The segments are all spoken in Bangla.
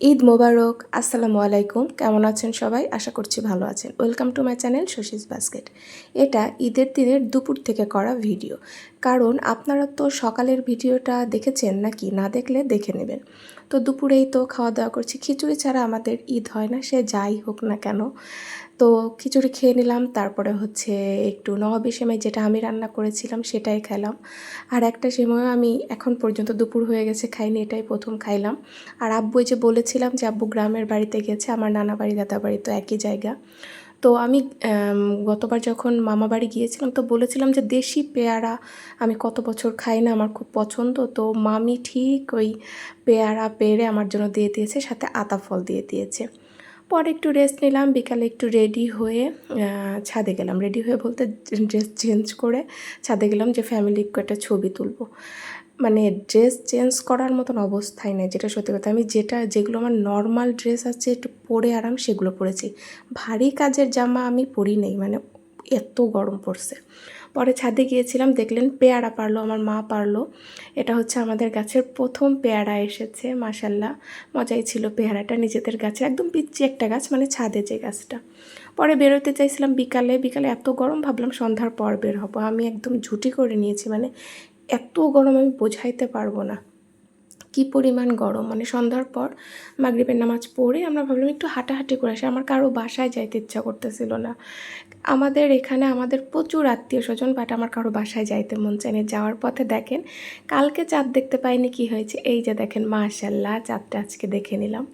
ঈদ মোবারক। আসসালামু আলাইকুম। কেমন আছেন সবাই? আশা করছি ভালো আছেন। Welcome to my channel Shashi's basket. এটা ঈদের দিনের দুপুর থেকে করা ভিডিও, কারণ আপনারা তো সকালের ভিডিওটা দেখেছেন নাকি? না দেখলে দেখে নেবেন। তো দুপুরেই তো খাওয়া দাওয়া করছি। খিচুড়ি ছাড়া আমাদের ঈদ হয় না, সে যাই হোক না কেন। তো খিচুড়ি খেয়ে নিলাম, তারপরে হচ্ছে একটু নবাবী সেমাই যেটা আমি রান্না করেছিলাম সেটাই খেলাম। আর একটা সেমাইও আমি এখন পর্যন্ত দুপুর হয়ে গেছে খাইনি, এটাই প্রথম খাইলাম। আর আব্বু যে বলেছিলাম যে আব্বু গ্রামের বাড়িতে গেছে, আমার নানা বাড়ি দাদা বাড়ি তো একই জায়গা। তো আমি গতবার যখন মামা বাড়ি গিয়েছিলাম তো বলেছিলাম যে দেশি পেয়ারা আমি কত বছর খাই না, আমার খুব পছন্দ। তো মামি ঠিক ওই পেয়ারা পেড়ে আমার জন্য দিয়ে দিয়েছে, সাথে আতা ফল দিয়ে দিয়েছে। পরে একটু রেস্ট নিলাম, বিকালে একটু রেডি হয়ে ছাদে গেলাম। রেডি হয়ে বলতে ড্রেস চেঞ্জ করে ছাদে গেলাম যে ফ্যামিলি একটা ছবি তুলবো। মানে ড্রেস চেঞ্জ করার মতন অবস্থায় নেই, যেটা সত্যি কথা। আমি যেগুলো আমার নর্মাল ড্রেস আছে একটু পরে আরাম, সেগুলো পরেছি। ভারী কাজের জামা আমি পরি নেই, মানে এত গরম পড়ছে। পরে ছাদে গিয়েছিলাম, দেখলেন পেয়ারা পারলো, আমার মা পারলো। এটা হচ্ছে আমাদের গাছের প্রথম পেয়ারা এসেছে, মাশাল্লাহ মজাই ছিল। পেয়ারাটা নিজেদের গাছে, একদম পিচ্ছি একটা গাছ, মানে ছাদে যে গাছটা। পরে বেরোতে চাইছিলাম বিকালে, এত গরম, ভাবলাম সন্ধ্যার পর বের হবো। আমি একদম ঝুটি করে নিয়েছি, মানে এত গরম আমি বোঝাইতে পারবো না কি পরিমাণ গরম। মানে সন্ধ্যার পর মাগরিবের নামাজ পড়ে আমরা ভাবলাম একটু হাঁটাহাঁটি করে আসি। আমার কারো বাসায় যাইতে ইচ্ছা করতেছিল না। আমাদের এখানে আমাদের প্রচুর আত্মীয় স্বজন, বাট আমার কারো বাসায় যাইতে মন চায়নি। যাওয়ার পথে দেখেন কালকে চাঁদ দেখতে পাইনি, কি হয়েছে এই যে দেখেন মাশাল্লাহ চাঁদটা আজকে দেখে নিলাম।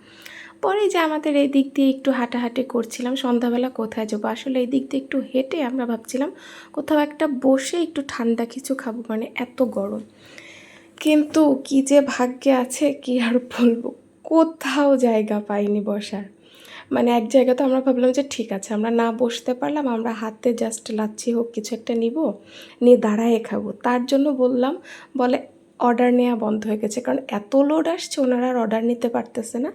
পরে যে আমাদের এই দিক দিয়ে একটু হাঁটাহাঁটি করছিলাম, সন্ধ্যাবেলা কোথায় যাবো, আসলে এই দিক দিয়ে একটু হেঁটে আমরা ভাবছিলাম কোথাও একটা বসে একটু ঠান্ডা কিছু খাবো, মানে এত গরম। কিন্তু কি যে ভাগ্যে আছে কি আর বলবো, কোথাও জায়গা পাইনি বসার। মানে এক জায়গা তো আমরা ভাবলাম যে ঠিক আছে আমরা না বসতে পারলাম, আমরা হাতে জাস্ট লাচ্ছি হোক কিছু একটা নিব, নিয়ে দাঁড়ায় খাবো। তার জন্য বলে অর্ডার নেওয়া বন্ধ হয়ে গেছে, কারণ এত লোড আসছে, ওনারা আর অর্ডার নিতে পারতেছে না।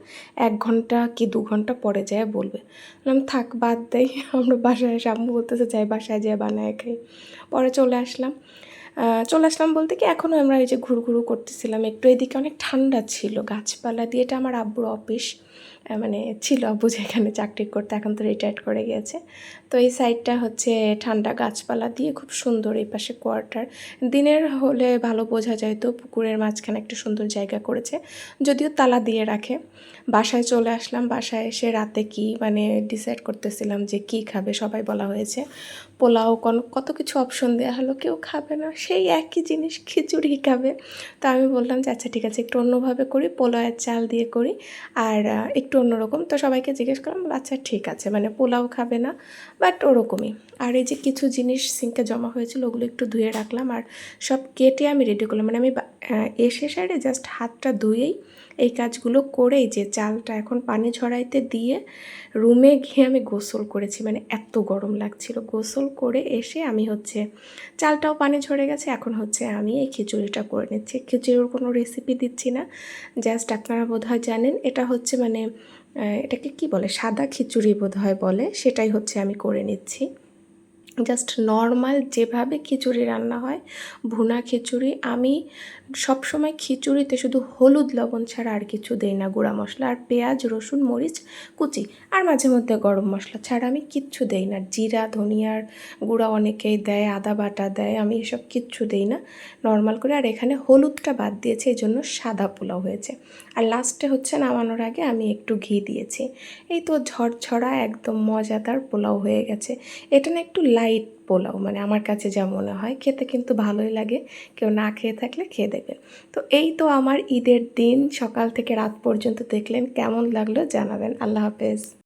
1 ঘন্টা কি 2 ঘন্টা পরে যায় বলবে। বললাম থাক বাদ দেই, আমরা বাসায় এসে আম্মু বলতেছে যাই বাসায় যেয়ে বানায় খাই। পরে চলে আসলাম বলতে কি এখনও আমরা এই যে ঘুরঘুরু করতেছিলাম একটু, এদিকে অনেক ঠান্ডা ছিল গাছপালা দিয়ে। এটা আমার আব্বুর অফিস, মানে ছিল আব্বু যেখানে চাকরি করতে, এখন তো রিটায়ার্ড করে গিয়েছে। তো এই সাইডটা হচ্ছে ঠান্ডা গাছপালা দিয়ে খুব সুন্দর। এই পাশে কোয়ার্টার, দিনের হলে ভালো বোঝা যায়, তো পুকুরের মাঝখানে একটা সুন্দর জায়গা করেছে, যদিও তালা দিয়ে রাখে। বাসায় চলে আসলাম, বাসায় এসে রাতে কি মানে ডিসাইড করতেছিলাম যে কি খাবে। সবাই বলা হয়েছে পোলাও, কত কিছু অপশন দেওয়া হলো, কেউ খাবে না, সেই একই জিনিস খিচুড়ি খাবে। তো আমি বললাম যে আচ্ছা ঠিক আছে একটু অন্যভাবে করি, পোলাওয়ের চাল দিয়ে করি আর একটু অন্যরকম। তো সবাইকে জিজ্ঞেস করলাম, আচ্ছা ঠিক আছে, মানে পোলাও খাবে না বাট ওরকমই। আর এই যে কিছু জিনিস সিঙ্কে জমা হয়েছিল ওগুলো একটু ধুয়ে রাখলাম, আর সব কেটে আমি রেডি করলাম। মানে আমি এসে সাইডে জাস্ট হাতটা ধুয়েই এই কাজগুলো করেই যে চালটা এখন পানি ঝরাইতে দিয়ে রুমে গিয়ে আমি গোসল করেছি, মানে এত গরম লাগছিল। গোসল করে এসে আমি হচ্ছে চালটাও পানি ঝরে গেছে, এখন হচ্ছে আমি এই খিচুড়িটা করে নিচ্ছি। খিচুড়ির কোনো রেসিপি দিচ্ছি না, জাস্ট আপনারা বোধহয় জানেন এটা হচ্ছে মানে এটাকে কি বলে, সাদা খিচুড়ি বোধহয় বলে, সেটাই হচ্ছে আমি করে নিচ্ছি। জাস্ট নর্মাল যেভাবে খিচুড়ি রান্না হয়, ভুনা খিচুড়ি। আমি সবসময় খিচুড়িতে শুধু হলুদ লবণ ছাড়া আর কিছু দেই না, গুঁড়া মশলা আর পেঁয়াজ রসুন মরিচ কুচি, আর মাঝে মধ্যে গরম মশলা ছাড়া আমি কিচ্ছু দেই না। জিরা ধনিয়ার গুঁড়া অনেকেই দেয়, আদা বাটা দেয়, আমি এসব কিচ্ছু দেই না, নর্মাল করে। আর এখানে হলুদটা বাদ দিয়েছি, এই জন্য সাদা পোলাও হয়েছে। আর লাস্টে হচ্ছে নামানোর আগে আমি একটু ঘি দিয়েছি। এই তো ঝরঝরা একদম মজাদার পোলাও হয়ে গেছে। এটা না একটু লাইট পোলাও, মানে আমার কাছে যা মনে হয়, খেতে কিন্তু ভালোই লাগে। কেউ না খেয়ে থাকলে খেয়ে দেবে। তো এই তো আমার ঈদের দিন সকাল থেকে রাত পর্যন্ত দেখলেন, কেমন লাগলো জানাবেন। আল্লাহ হাফেজ।